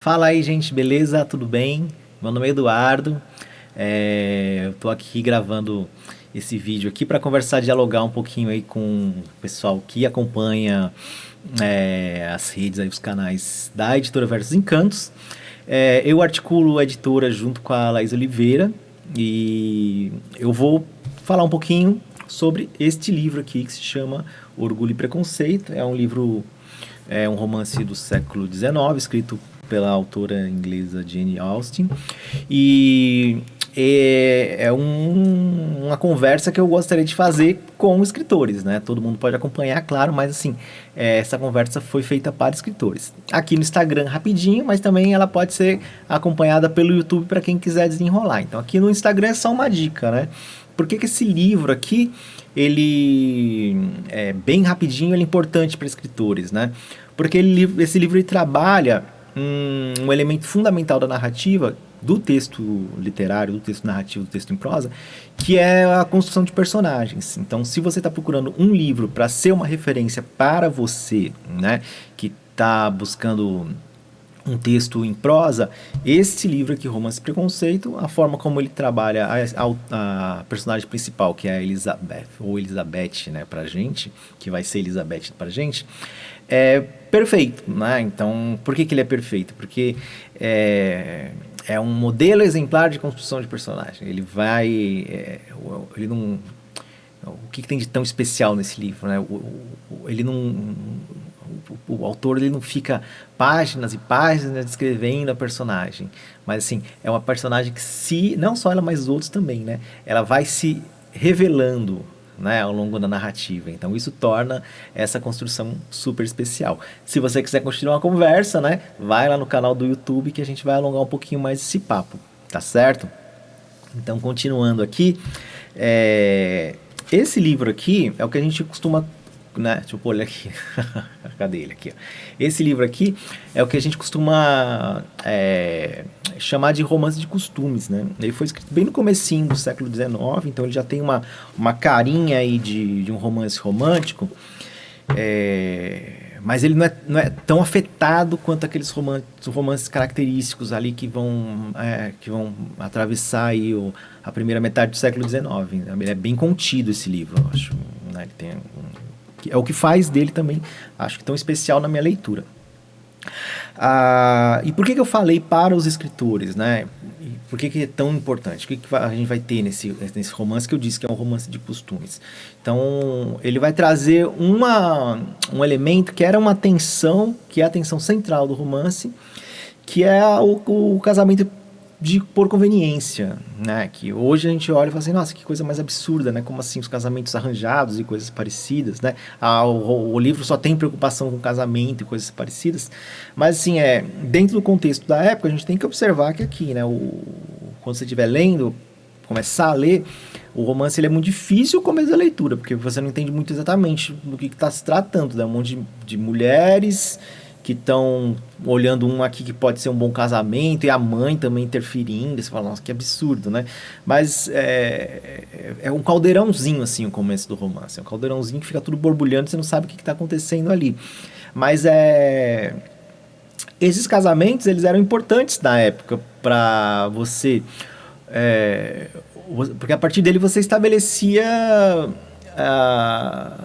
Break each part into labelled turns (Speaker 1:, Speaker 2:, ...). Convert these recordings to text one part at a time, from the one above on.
Speaker 1: Fala aí, gente, beleza? Tudo bem? Meu nome é Eduardo. Eu tô aqui gravando esse vídeo aqui para conversar, dialogar um pouquinho aí com o pessoal que acompanha as redes, aí, os canais da Editora Versos Encantos. Eu articulo a editora junto com a Laís Oliveira e eu vou falar um pouquinho sobre este livro aqui que se chama Orgulho e Preconceito. É um romance do século XIX, escrito pela autora inglesa Jane Austen. E uma conversa que eu gostaria de fazer com escritores, né? Todo mundo pode acompanhar, claro, mas assim, essa conversa foi feita para escritores. Aqui no Instagram, rapidinho, mas também ela pode ser acompanhada pelo YouTube para quem quiser desenrolar. Então, aqui no Instagram é só uma dica, né? Por que esse livro aqui, ele é bem rapidinho, ele é importante para escritores, né? Porque esse livro ele trabalha um elemento fundamental da narrativa, do texto literário, do texto narrativo, do texto em prosa, que é a construção de personagens. Então, se você está procurando um livro para ser uma referência para você, né, que está buscando um texto em prosa, esse livro aqui, Romance e Preconceito, a forma como ele trabalha a personagem principal, que é a Elizabeth, ou Elizabeth, né, pra gente, que vai ser Elizabeth pra gente, é perfeito, né? Então, por que ele é perfeito? Porque é um modelo exemplar de construção de personagem. Ele não, o que tem de tão especial nesse livro, né? Ele não, o autor ele não fica páginas e páginas descrevendo a personagem, mas assim é uma personagem que se não só ela, mas outros também, né? Ela vai se revelando, né, ao longo da narrativa. Então isso torna essa construção super especial. Se você quiser continuar a conversa, né, vai lá no canal do YouTube que a gente vai alongar um pouquinho mais esse papo, tá certo? Então, continuando aqui, esse livro aqui é o que a gente costuma, né? Deixa eu pôr ele aqui. Cadê ele aqui? Ó. Esse livro aqui é o que a gente costuma chamar de romance de costumes, né? Ele foi escrito bem no comecinho do século XIX, então ele já tem uma carinha aí de um romance romântico, mas ele não é tão afetado quanto aqueles romances característicos ali que vão atravessar aí a primeira metade do século XIX. Né? Ele é bem contido esse livro, eu acho. Né? Ele é o que faz dele também, acho que tão especial na minha leitura. E por que eu falei para os escritores, né? E por que é tão importante? O que a gente vai ter nesse romance que eu disse que é um romance de costumes? Então, ele vai trazer um elemento que era uma tensão, que é a tensão central do romance, que é o casamento por conveniência, né? Que hoje a gente olha e fala assim, nossa, que coisa mais absurda, né? Como assim os casamentos arranjados e coisas parecidas, né? O livro só tem preocupação com casamento e coisas parecidas, mas assim, dentro do contexto da época, a gente tem que observar que aqui, né? Quando você estiver lendo, começar a ler, o romance ele é muito difícil o começo da leitura, porque você não entende muito exatamente do que está se tratando, né? Um monte de mulheres que estão olhando um aqui que pode ser um bom casamento e a mãe também interferindo. Você fala, nossa, que absurdo, né? Mas é um caldeirãozinho, assim, o começo do romance. É um caldeirãozinho que fica tudo borbulhando, você não sabe o que está acontecendo ali. Mas esses casamentos, eles eram importantes na época para você... é, porque a partir dele você estabelecia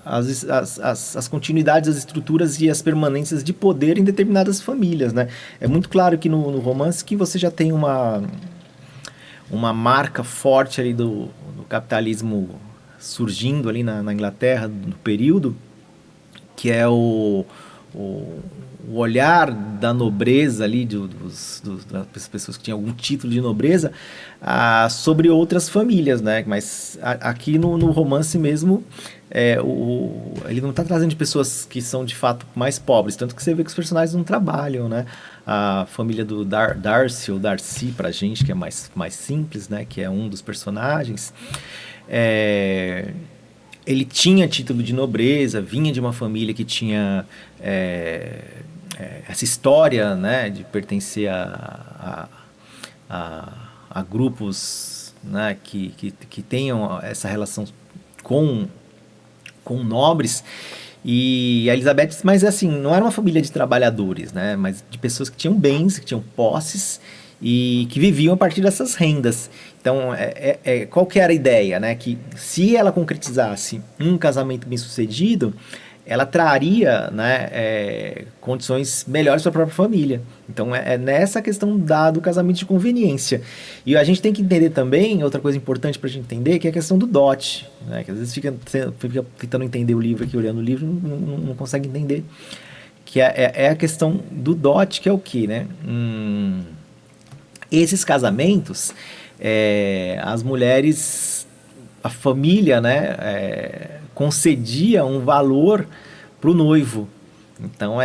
Speaker 1: as continuidades, as estruturas e as permanências de poder em determinadas famílias, né? É muito claro que no romance que você já tem uma marca forte ali do capitalismo surgindo ali na Inglaterra no período, que é o, o olhar da nobreza ali, das pessoas que tinham algum título de nobreza, sobre outras famílias, né? Mas aqui no romance mesmo, ele não está trazendo de pessoas que são de fato mais pobres, tanto que você vê que os personagens não trabalham, né? A família do Darcy, ou Darcy pra gente, que é mais simples, né? Que é um dos personagens. É, ele tinha título de nobreza, vinha de uma família que tinha essa história, né, de pertencer a grupos, né, que tenham essa relação com, com nobres, E a Elizabeth, mas assim, não era uma família de trabalhadores, né? Mas de pessoas que tinham bens, que tinham posses e que viviam a partir dessas rendas. Então, qual que era a ideia, né? Que se ela concretizasse um casamento bem-sucedido, ela traria, né, condições melhores para a própria família. Então é nessa questão do casamento de conveniência. E a gente tem que entender também, outra coisa importante para a gente entender, que é a questão do dote. Né, que às vezes fica tentando entender o livro aqui, olhando o livro, não consegue entender. Que é a questão do dote, que é o quê? Né? Esses casamentos, as mulheres, a família, né, concedia um valor para o noivo. Então,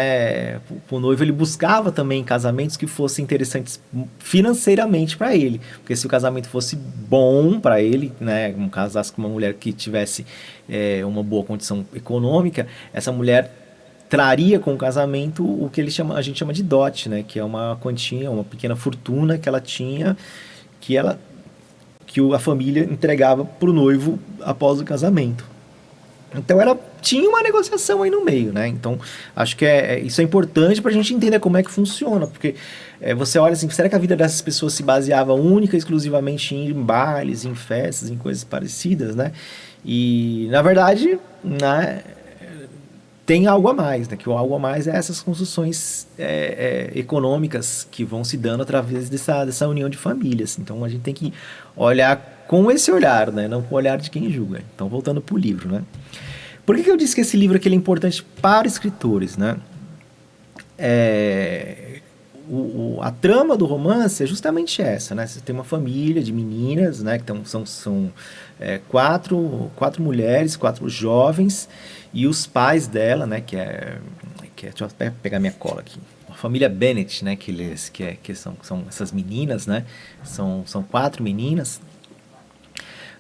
Speaker 1: o noivo ele buscava também casamentos que fossem interessantes financeiramente para ele. Porque se o casamento fosse bom para ele, né, um casasse com uma mulher que tivesse uma boa condição econômica, essa mulher traria com o casamento o que a gente chama de dote, né, que é uma quantia, uma pequena fortuna que ela tinha, que a família entregava para o noivo após o casamento. Então ela tinha uma negociação aí no meio, né? Então acho que isso é importante para a gente entender como é que funciona, porque você olha assim, será que a vida dessas pessoas se baseava única e exclusivamente em bailes, em festas, em coisas parecidas, né? E na verdade, né, tem algo a mais, né? Que o algo a mais é essas construções econômicas que vão se dando através dessa união de famílias. Então a gente tem que olhar com esse olhar, né? Não com o olhar de quem julga. Então voltando para o livro, né? Por que eu disse que esse livro aqui é importante para escritores, né? A trama do romance é justamente essa, né? Você tem uma família de meninas, né? Que são quatro mulheres, 4 jovens, e os pais dela, né? Deixa eu pegar minha cola aqui. A família Bennet, né? Que são essas meninas, né? São 4 meninas.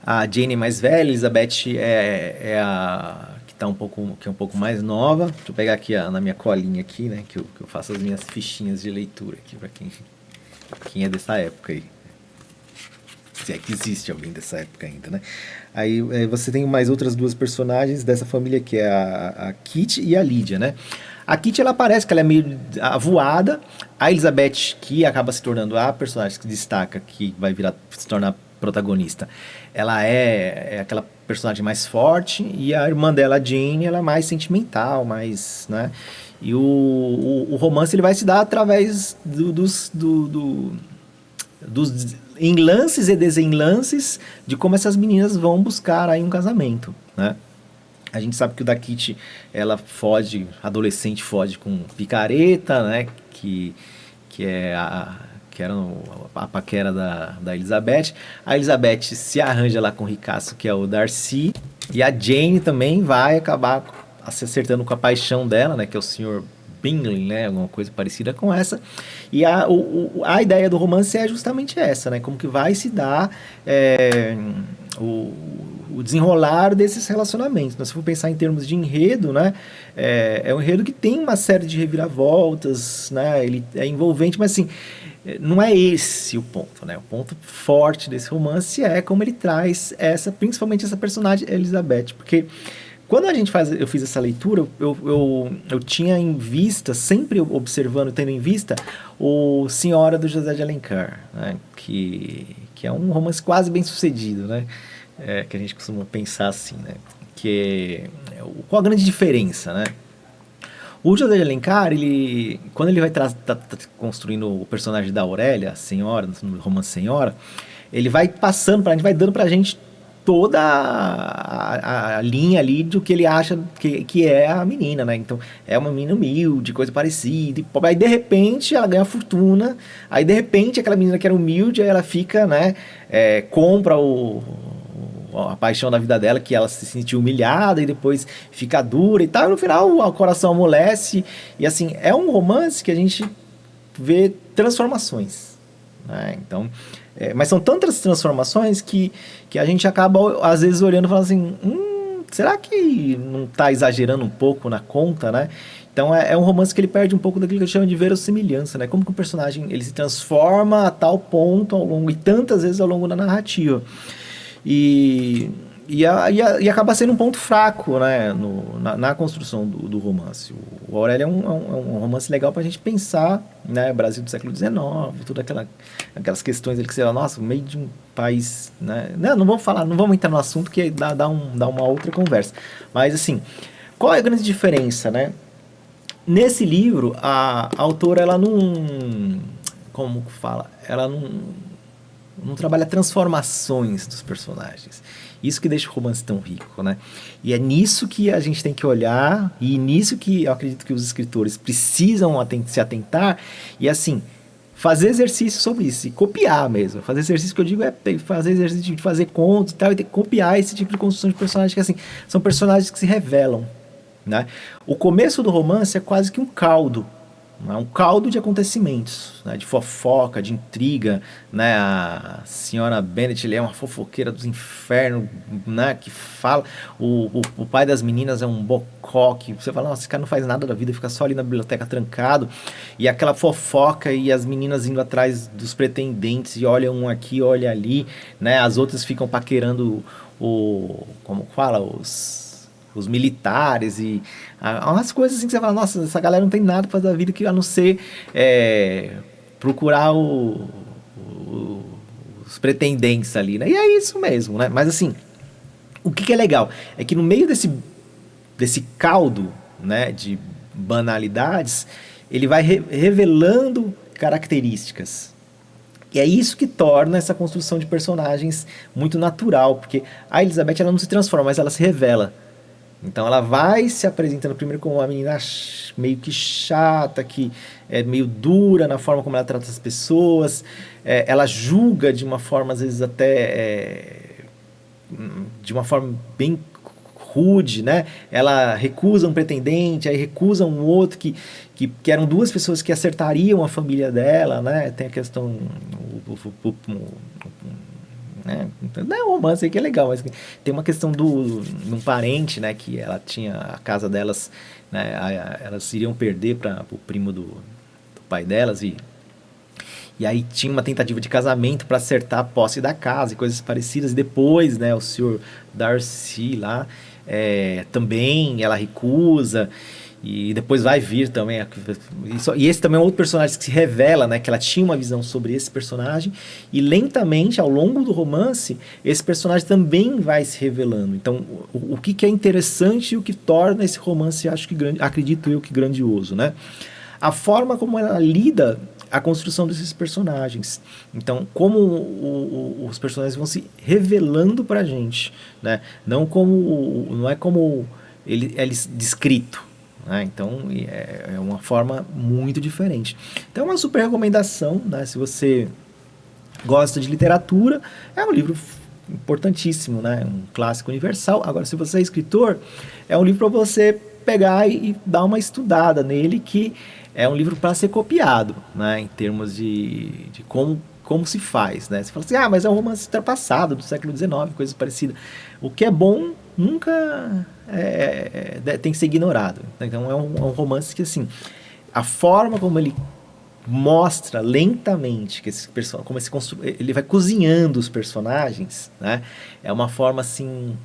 Speaker 1: A Jane é mais velha, a Elizabeth é a que é um pouco mais nova. Deixa eu pegar aqui na minha colinha aqui, né? Que eu faço as minhas fichinhas de leitura aqui para quem é dessa época aí. Se é que existe alguém dessa época ainda, né? Aí você tem mais outras 2 personagens dessa família, que é a Kitty e a Lydia, né? A Kitty, ela parece que ela é meio avoada. A Elizabeth, que acaba se tornando a personagem que destaca, que vai se tornar protagonista, ela é aquela personagem mais forte, e a irmã dela, a Jane, ela é mais sentimental, mais, né? E o romance ele vai se dar através dos enlances e desenlances de como essas meninas vão buscar aí um casamento, né? A gente sabe que o da Kitty, ela adolescente foge com picareta, né? Que era a paquera da Elizabeth. A Elizabeth se arranja lá com o ricaço, que é o Darcy. E a Jane também vai acabar se acertando com a paixão dela, né? Que é o Sr. Bingley, né? Alguma coisa parecida com essa. E a ideia do romance é justamente essa, né? Como que vai se dar o desenrolar desses relacionamentos. Então, se for pensar em termos de enredo, né? É um enredo que tem uma série de reviravoltas, né? Ele é envolvente, mas assim, não é esse o ponto, né? O ponto forte desse romance é como ele traz principalmente essa personagem Elizabeth, porque quando eu fiz essa leitura, eu tinha em vista, sempre observando, tendo em vista, o Senhora do José de Alencar, né? Que é um romance quase bem sucedido, né? Que a gente costuma pensar assim, né? Qual a grande diferença, né? O José de Alencar, quando ele vai construindo o personagem da Aurélia, a senhora, no romance Senhora, ele vai passando a gente vai dando pra gente toda a linha ali do que ele acha que é a menina, né? Então, é uma menina humilde, coisa parecida. Aí, de repente, ela ganha fortuna. Aí, de repente, aquela menina que era humilde, aí ela fica, né? Compra a paixão da vida dela, que ela se sentiu humilhada e depois fica dura e tal. E no final, o coração amolece. E, assim, é um romance que a gente vê transformações, né? Então... mas são tantas transformações que a gente acaba, às vezes, olhando e falando assim, será que não está exagerando um pouco na conta, né? Então é um romance que ele perde um pouco daquilo que eu chamo de verossimilhança, né? Como que o personagem ele se transforma a tal ponto e tantas vezes ao longo da narrativa. E e acaba sendo um ponto fraco, né, na construção do romance. O Aurélio é um romance legal para a gente pensar, né, Brasil do século XIX, todas aquelas questões ali que você fala, nossa, meio de um país, né, não vamos falar, não vamos entrar no assunto que dá uma outra conversa. Mas assim, qual é a grande diferença, né? Nesse livro, a autora, ela não, como fala, ela não trabalha transformações dos personagens. Isso que deixa o romance tão rico, né? E é nisso que a gente tem que olhar, e nisso que eu acredito que os escritores precisam se atentar, e assim, fazer exercício sobre isso, e copiar mesmo. Fazer exercício que eu digo é fazer exercício de fazer contos e tal, e ter que copiar esse tipo de construção de personagens, que assim, são personagens que se revelam, né? O começo do romance é quase que um caldo, né? Um caldo de acontecimentos, né? De fofoca, de intriga, né? A senhora Bennet é uma fofoqueira dos infernos, né? Que fala, o pai das meninas é um bocó, que você fala, nossa, esse cara não faz nada da vida, fica só ali na biblioteca trancado, e aquela fofoca e as meninas indo atrás dos pretendentes e olham um aqui, olha ali, né? As outras ficam paquerando como fala, os militares e umas coisas assim que você fala, nossa, essa galera não tem nada pra fazer da vida que a não ser procurar os pretendentes ali, né? E é isso mesmo, né? Mas assim, o que é legal é que no meio desse caldo, né, de banalidades, ele vai revelando características. E é isso que torna essa construção de personagens muito natural, porque a Elizabeth, ela não se transforma, mas ela se revela. Então ela vai se apresentando primeiro como uma menina meio que chata, que é meio dura na forma como ela trata as pessoas, ela julga de uma forma, às vezes até de uma forma bem rude, né? Ela recusa um pretendente, aí recusa um outro que eram duas pessoas que acertariam a família dela, né? Tem a questão né? Então, não é um romance aí que é legal, mas tem uma questão de um parente, né, que ela tinha a casa delas, né, elas iriam perder para o primo do pai delas, e aí tinha uma tentativa de casamento para acertar a posse da casa e coisas parecidas, e depois, né, o senhor Darcy lá, também ela recusa, e depois vai vir também. E esse também é um outro personagem que se revela, né? Que ela tinha uma visão sobre esse personagem. E lentamente, ao longo do romance, esse personagem também vai se revelando. Então, o que é interessante e o que torna esse romance, acredito eu, que grandioso, né? A forma como ela lida a construção desses personagens. Então, como os personagens vão se revelando pra gente, né? Não é como ele é descrito. Então é uma forma muito diferente. Então é uma super recomendação, né? Se você gosta de literatura, é um livro importantíssimo, né? Um clássico universal. Agora, se você é escritor, é um livro para você pegar e dar uma estudada nele, que é um livro para ser copiado, né? Em termos de como se faz, né? Você fala assim, mas é um romance ultrapassado do século XIX, coisa parecida. O que é bom nunca tem que ser ignorado. Então é um romance que, assim, a forma como ele mostra lentamente que como ele vai cozinhando os personagens, né? É uma forma, assim,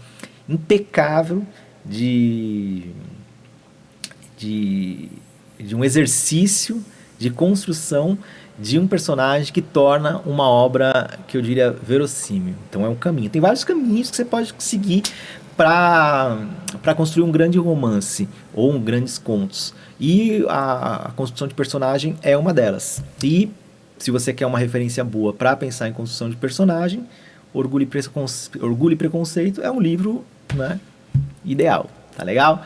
Speaker 1: impecável de um exercício de construção de um personagem que torna uma obra, que eu diria, verossímil. Então é um caminho. Tem vários caminhos que você pode seguir para construir um grande romance ou grandes contos. E a construção de personagem é uma delas. E se você quer uma referência boa para pensar em construção de personagem, Orgulho e Preconceito é um livro, né, ideal. Tá legal?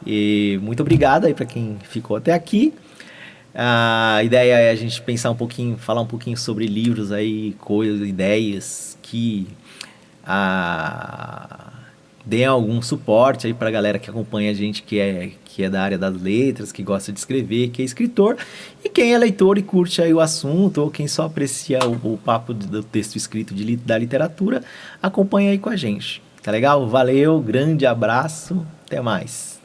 Speaker 1: E muito obrigado aí para quem ficou até aqui. A ideia é a gente pensar um pouquinho, falar um pouquinho sobre livros aí, coisas, ideias que deem algum suporte aí pra galera que acompanha a gente, que é da área das letras, que gosta de escrever, que é escritor, e quem é leitor e curte aí o assunto, ou quem só aprecia o papo do texto escrito da literatura, acompanha aí com a gente. Tá legal? Valeu, grande abraço, até mais.